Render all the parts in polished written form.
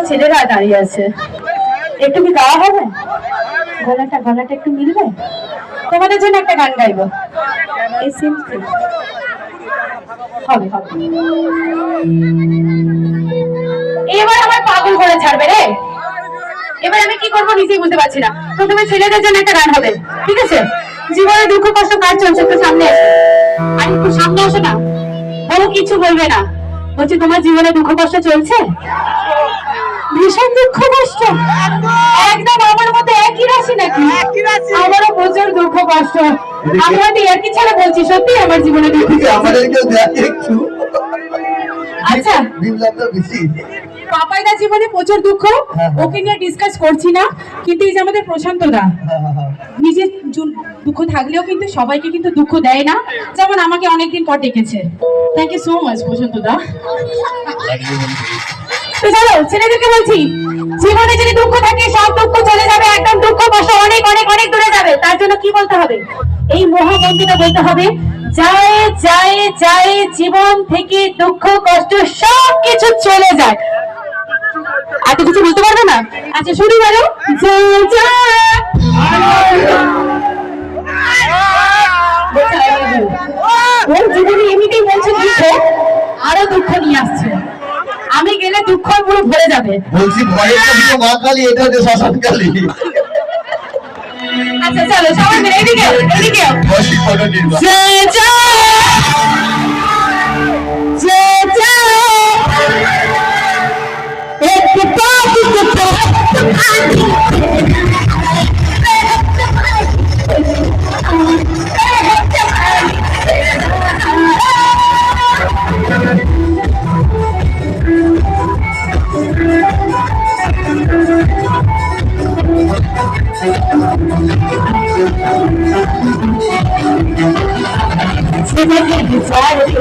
ছেলেরা দাঁড়িয়ে আছে, একটু কি গাওয়া হবে? গলাটা একটু মিলবে? তোমাদের জন্য একটা গান গাইবো। হবে হবে, এবার আমার পাগল করে ছাড়বে রে। এবার আমি কি করবো নিজেই বুঝতে পারছি না। প্রথমে ছেলেদের জন্য একটা গান হবে, ঠিক আছে? জীবনে দুঃখ কষ্ট কাজ চলছে, একটু সামনে এসো। আর একটু সামনে আসো না, বহু কিছু বলবে না। বলছি তোমার জীবনে দুঃখ কষ্ট চলছে? ভীষণ দুঃখ কষ্ট, একদম আমার মতো একই রাশি নাকি? আমারও প্রচুর দুঃখ কষ্ট। আমি হয়তো একই ছাড়া বলছি, সত্যি আমার জীবনে দুঃখ। আচ্ছা, পাপাইদার জীবনে প্রচুর দুঃখ, ওকে নিয়ে ডিসকাস করছি না। কিন্তু এই যে আমাদের প্রশান্ত দা, নিজের দুঃখ থাকলেও কিন্তু সবাইকে কিন্তু দুঃখ দেয় না, যেমন আমাকে অনেকদিন পর ডেকেছে। থ্যাংক ইউ সো মাচ প্রশান্ত দা। তো চলো ছেলেদেরকে বলছি, জীবনে যদি দুঃখ থাকে সব দুঃখ চলে যাবে, একদম দুঃখ কষ্ট অনেক অনেক অনেক দূরে যাবে। তার জন্য কি বলতে হবে? এই মহামন্ত্রটা বলতে হবে, যায় যায় যায় জীবন থেকে দুঃখ কষ্ট সব কিছু চলে যায়। এত কিছু বলতে পারবে না? আচ্ছা শুরু করো। ওর জীবনে এমনিতেই বলছে দুঃখ, আরো দুঃখ নিয়ে আসছে। আমি গেলে দুঃখ পুরো ভরে যাবে। বলছি ভয়ে তো মা কালী, এটা হচ্ছে শ্মশান কালী। আচ্ছা চলো সবাই মিলে এদিকে এদিকে। Thank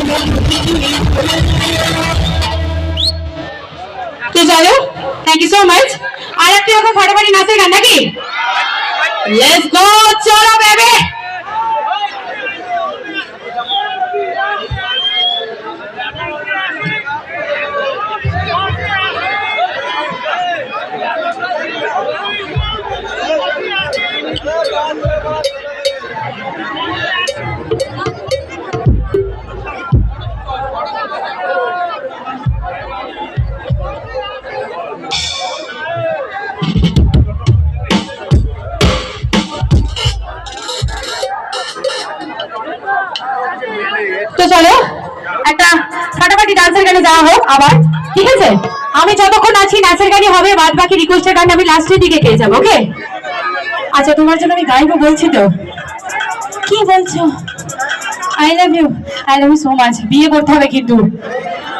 you. তো চলো, থ্যাংক ইউ সো মাচ। আর একটু এখন ফাটাফাটি নাচের গান নাকি? লেটস গো, চলো বেবি। তো চলো একটা ফাটাফাটি ডান্সের গানে যাওয়া হোক আবার, ঠিক আছে? আমি যতক্ষণ আছি নাচের গানই হবে, বাদ বাকি রিকোয়েস্টের গান আমি লাস্টের দিকে পেয়ে যাবো, ওকে? আচ্ছা, তোমার জন্য আমি গাইবো বলছি তো। কি বলছো? I love you so much. বিয়ে করতে হবে কিন্তু।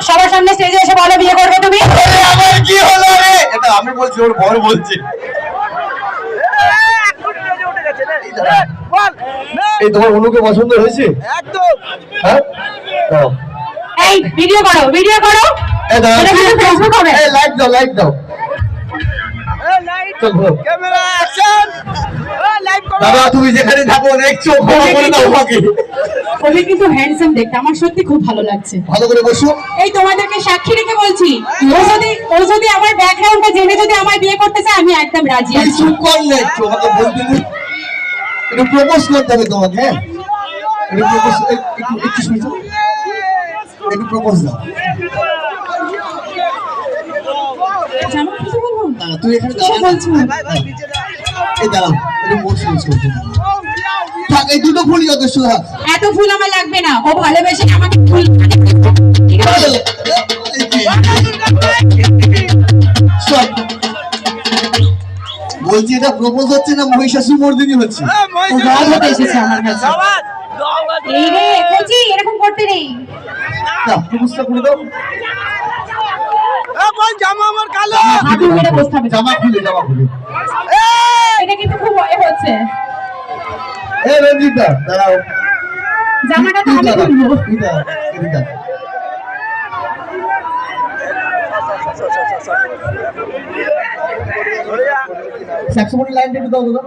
সবার সামনে স্টেজে এসে বলো বিয়ে করবে তুমি। আমার কি হলো রে? এটা আমি বলছি, ওর বর বলছে। এই তোমার অনুকে পছন্দ হয়েছে? একদম। হ্যাঁ, দাও। এই ভিডিও করো, ভিডিও করো। এই দাও, এটা কিন্তু ফেসবুক হবে। এই লাইক দাও, লাইক দাও। চল ঘোরো। Camera action. লাইভ করো। দাদা তুমি যেখানে থাকো দেখছো, ক্ষমা করে দাও আমাকে। ওকে কিন্তু হ্যান্ডসাম দেখতে, আমার সত্যি খুব ভালো লাগছে। ভালো করে বসো। এই তোমাদেরকে সাক্ষী রেখে বলছি, ও যদি আমার ব্যাকগ্রাউন্ডটা জেনে যদি আমায় বিয়ে করতে চায়, আমি একদম রাজি তুই আছি। চুপ কর না একটু, আমাকে বলতে দিন। একটু প্রপোজ করতে হবে তোমাকে, হ্যাঁ? একটু প্রপোজ, একটু শুনছো? একটু প্রপোজ দাও। আচ্ছা, আমি কিছু বলবো? দাঁড়া, তুই এখানে কি দাঁড়া। বলছো? এই দাঁড়াও, একটু মোট সিরিজ করতে হবে। থাক, এই দুটো ফুলই যথেষ্ট। থাক। এত ফুল আমার লাগবে না, ও ভালোবেসে আমাকে ফুল। ঠিক আছে? শোন, বলছি এটা প্রপোজ হচ্ছে না মহিষাসুর মর্দিনী হচ্ছে? ও রাত হতে এসেছে আমার কাছে। এই রে, বলছি এরকম করতে নেই। না, প্রপোজটা করে দাও। জামা আমার কালো। হাঁটু মেরে বসতে হবে। জামা খুলে, জামা খুলে। এটা কিন্তু খুব ভয় হচ্ছে। এ রঞ্জিতা, দাঁড়াও। জামাটা তো তুই আমি দাঁড়া, খুলবো। তুই দাঁড়া, এদিকে দাঁড়া। স্যাক্সোফোনের লাইনটা একটু দাও দাদা।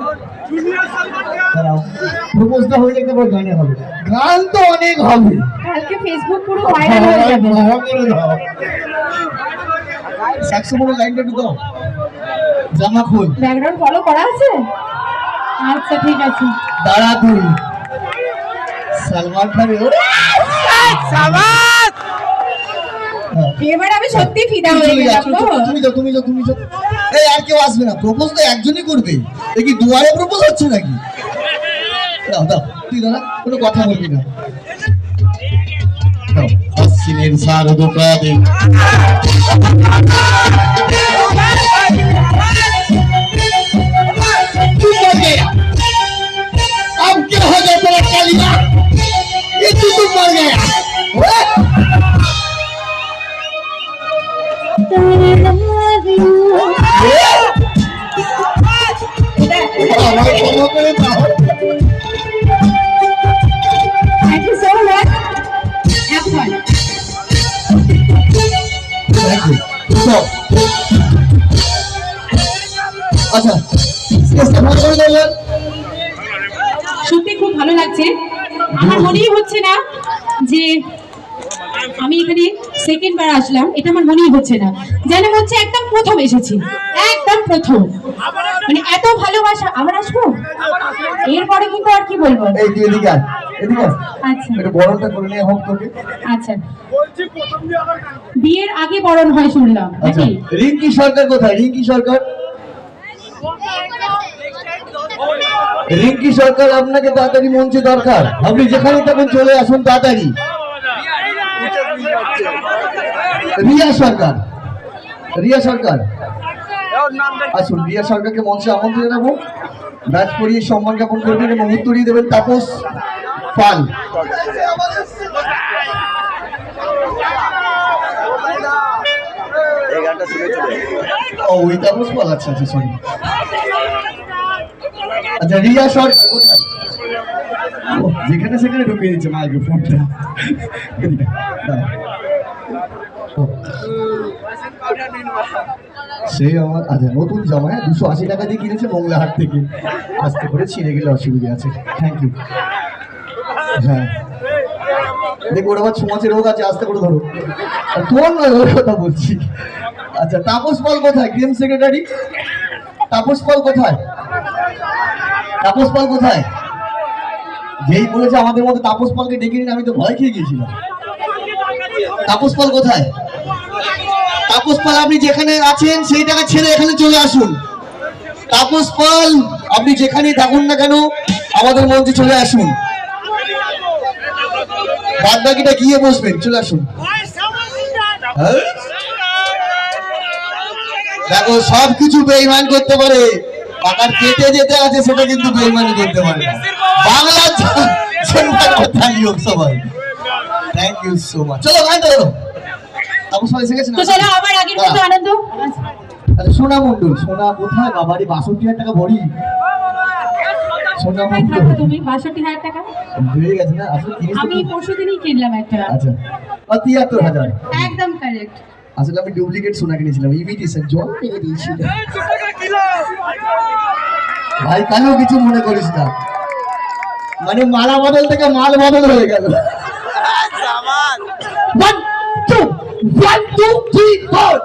দাঁড়াও, প্রপোজটা হয়ে যেতে পারে, গানে হবে। গান তো অনেক হবে। কালকে ফেসবুক পুরো ভাইরাল হয়ে যাবে। স্যাক্সোফোনের লাইনটা একটু দাও। জামা খুল। ব্যাকগ্রাউন্ড ফলো করা আছে? আচ্ছা ঠিক আছে। দাঁড়া তুই। সালমান খান সাবাস। এবার আমি সত্যি ফিদা হয়ে গেলাম তো। তুমি যাও। এই আর কেউ আসবে না, প্রপোজ তো একজনই করবে। এ কি দুয়ারে প্রপোজ হচ্ছে নাকি? দাও, তুই দাঁড়া, কোনো কথা বলবি না। আসছিলেন শারদ প্রাদে। अब क्या हो गया तेरा कालिया? ये तू मर गया। আমার ক্ষমা করে দাও। Thank you so much. Have fun. দেখো, stop. আচ্ছা, স্টেজটা ভালো করে দাও এবার। সত্যি খুব ভালো লাগছে। আমার মনেই হচ্ছে না যে আমি এখানে সেকেন্ড বার আসলাম, এটা আমার মনেই হচ্ছে না। যেন হচ্ছে একদম প্রথম এসেছি, একদম প্রথম। মানে এত ভালোবাসা। আবার আসবো এরপরে, কিন্তু আর কি বলবো। এই তুই এদিকে আয়, এদিকে আয়। আচ্ছা একটু বড়টা করে নিয়ে হোক তোকে। আচ্ছা, বিয়ের আগে বরণ হয় শুনলাম আচ্ছা, নাকি? রিঙ্কি সরকার কোথায়? রিঙ্কি সরকার, রিঙ্কি সরকার আপনাকে তাড়াতাড়ি মঞ্চে দরকার। আপনি যেখানে তখন চলে আসুন তাড়াতাড়ি। রিয়া সরকার, আসুন। রিয়া সরকারকে মঞ্চে আমন্ত্রণ জানাবো। ব্যাচ পরিয়ে সম্মান জ্ঞাপন করবেন এবং উত্তরিয়ে দেবেন তাপস পাল। এই গানটা শুনে চলে। ও, ওই তাপস পাল, আচ্ছা, সরি। আচ্ছা, রিয়া সরকার। কোথায়? ও, যেখানে সেখানে ঢুকিয়ে দিচ্ছে মাইক্রোফোনটা। এদিকে, দাঁড়া। ও, সেই আমার আচ্ছা নতুন জামা, হ্যাঁ 280 টাকা দিয়ে কিনেছে মংলাহাট থেকে, আস্তে করে ছিঁড়ে গেলে অসুবিধা আছে। Thank you. হ্যাঁ দেখো, ওর আবার ছোঁয়াচে রোগ আছে, আস্তে করে ধরো। আর তোমার নয়, ওর কথা বলছি। আচ্ছা তাপস পাল কোথায়, গেম সেক্রেটারি? তাপস পাল কোথায়? তাপস পাল কোথায়? যেই বলেছে আমাদের মধ্যে তাপস পালকে ডেকে নিন, আমি তো ভয় খেয়ে গিয়েছিলাম। তাপস পাল কোথায়? তাপস পাল আপনি যেখানে আছেন সেই জায়গা ছেড়ে এখানে চলে আসুন। তাপস পাল আপনি যেখানেই থাকুন না কেন আমাদের মঞ্চে চলে আসুন। বাদ বাকিটা গিয়ে বসবেন, চলে আসুন। হ্যাঁ? দেখো সবকিছু বেইমান করতে পারে, টাকার কেটে যেতে আছে সেটা কিন্তু বেইমানি করতে পারে না। বাংলা হোক সবাই। Thank you so much. চলো গানটা ধরো। তাপস পাল এসে গেছে না? তো চলো আবার আগের মতো আনন্দ। আচ্ছা সোনা মন্ডল, সোনা কোথায়? বাবারি 62,000 টাকা ভরি। সোনা কোথায় মন্ডল থাকো তুমি? 62,000 টাকা হয়ে গেছে না আসলে জিনিস তো আমি পরশুদিনই কিনলাম একটা। আচ্ছা 73,000। একদম কারেক্ট। আসলে আমি ডুপ্লিকেট সোনা কিনেছিলাম, ইমিটেশন, জল লেগে দিয়েছিল। ভাই কালো কিছু মনে করিস না, মানে মালা বদল থেকে মাল বদল হয়ে গেল। 1 2 3 4